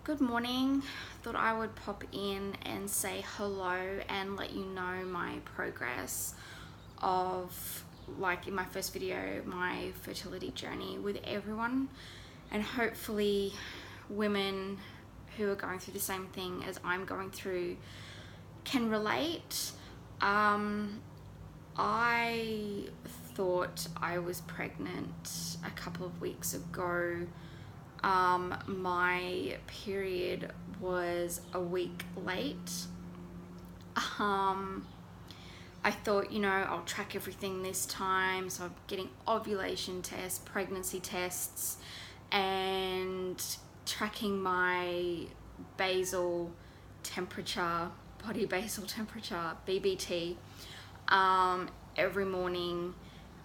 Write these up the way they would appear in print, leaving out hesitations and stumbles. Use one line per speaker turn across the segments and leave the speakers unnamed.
Good morning. Thought I would pop in and say hello and let you know my progress of, like in my first video, my fertility journey with everyone, and hopefully women who are going through the same thing as I'm going through can relate. I thought I was pregnant a couple of weeks ago. My period was a week late. I thought, I'll track everything this time. So I'm getting ovulation tests, pregnancy tests, and tracking my basal temperature, body basal temperature, BBT, every morning.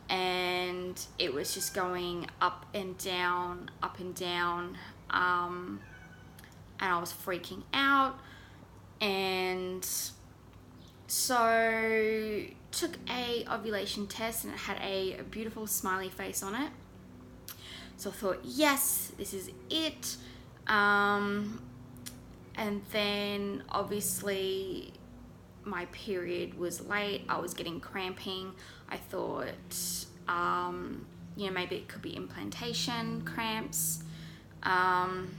And it was just going up and down, and I was freaking out. And so took a ovulation test, and it had a beautiful smiley face on it. So I thought, yes, this is it. And then obviously my period was late. I was getting cramping. I thought, maybe it could be implantation cramps. And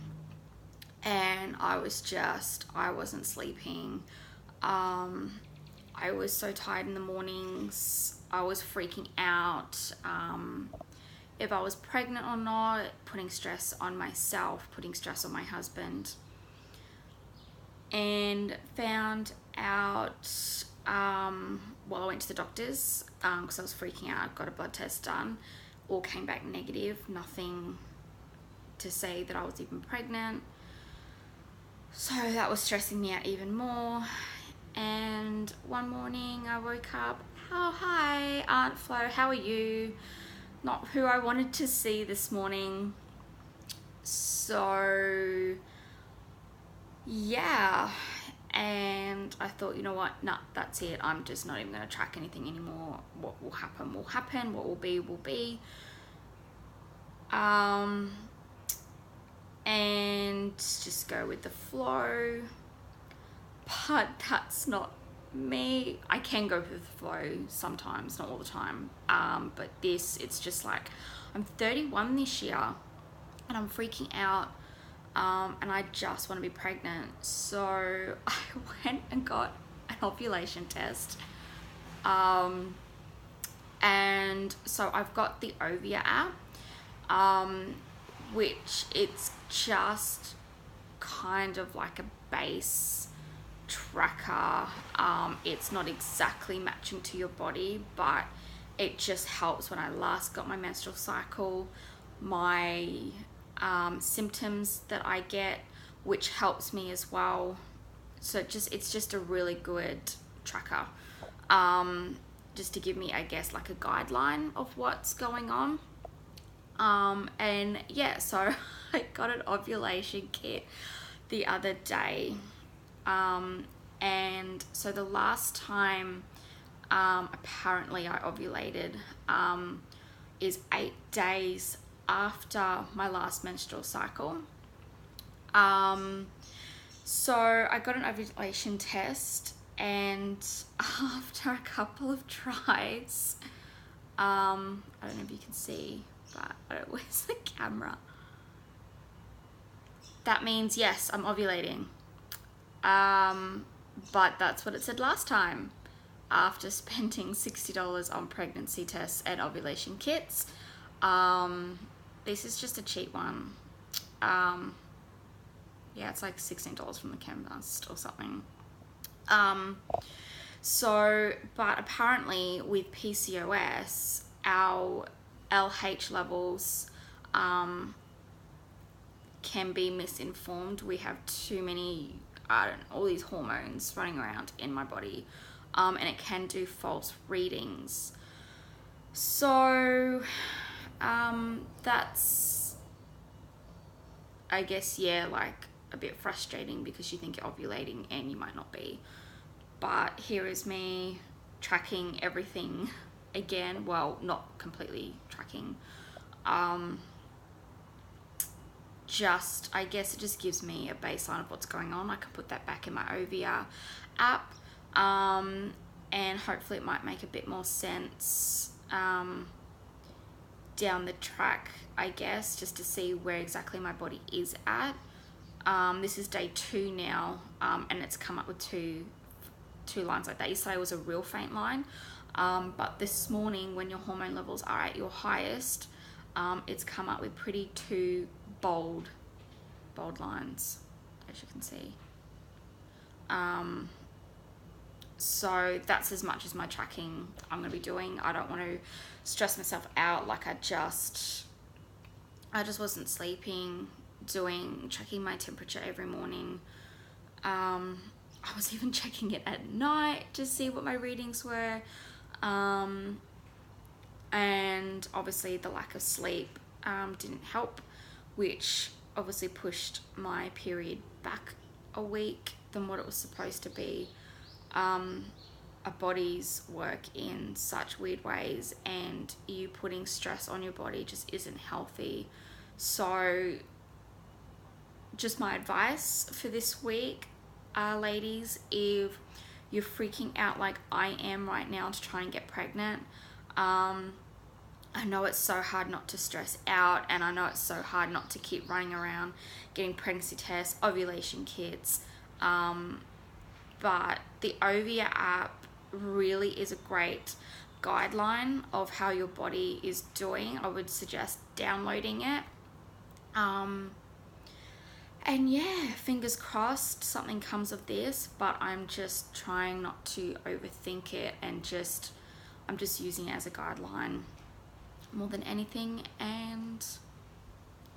I wasn't sleeping. I was so tired in the mornings. I was freaking out. If I was pregnant or not, putting stress on myself, putting stress on my husband. And found out, I went to the doctors because I was freaking out, got a blood test done, all came back negative, nothing to say that I was even pregnant. So that was stressing me out even more. And one morning I woke up, oh, hi, Aunt Flo, how are you? Not who I wanted to see this morning. So yeah, and I thought, you know what, nah, that's it. I'm just not even going to track anything anymore. What will happen will happen. What will be. And just go with the flow. But that's not me. I can go with the flow sometimes, not all the time. But it's just like, I'm 31 this year and I'm freaking out. And I just want to be pregnant. So I went and got an ovulation test. And so I've got the Ovia app, which it's just kind of like a base tracker. It's not exactly matching to your body, but it just helps when I last got my menstrual cycle, my symptoms that I get, which helps me as well. So it's just a really good tracker, just to give me, I guess, like a guideline of what's going on. And yeah, so I got an ovulation kit the other day, and so the last time apparently I ovulated is 8 days after my last menstrual cycle. So I got an ovulation test, and after a couple of tries, I don't know if you can see, but where's the camera? That means yes, I'm ovulating. But that's what it said last time, after spending $60 on pregnancy tests and ovulation kits. This is just a cheap one. Yeah, it's like $16 from the chemist or something. But apparently with PCOS, our LH levels can be misinformed. We have too many, all these hormones running around in my body, and it can do false readings. So that's, I guess, yeah, like a bit frustrating because you think you're ovulating and you might not be. But here is me tracking everything again. Well, not completely tracking, I guess it just gives me a baseline of what's going on. I can put that back in my Ovia app, and hopefully it might make a bit more sense down the track, I guess, just to see where exactly my body is at. This is day 2 now, and it's come up with two lines like that. Yesterday was a real faint line, but this morning, when your hormone levels are at your highest, it's come up with pretty 2 bold lines, as you can see. So that's as much as my tracking I'm going to be doing. I don't want to stress myself out. Like I just wasn't sleeping, checking my temperature every morning. I was even checking it at night to see what my readings were. And obviously the lack of sleep didn't help, which obviously pushed my period back a week than what it was supposed to be. Our bodies work in such weird ways, and you putting stress on your body just isn't healthy. So just my advice for this week, ladies, if you're freaking out like I am right now to try and get pregnant, I know it's so hard not to stress out, and I know it's so hard not to keep running around getting pregnancy tests, ovulation kits, but the Ovia app really is a great guideline of how your body is doing. I would suggest downloading it. And yeah, fingers crossed something comes of this, but I'm just trying not to overthink it, and I'm just using it as a guideline more than anything, and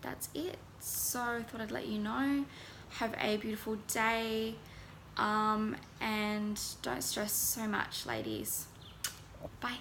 that's it. So I thought I'd let you know. Have a beautiful day, and don't stress so much, ladies. Bye.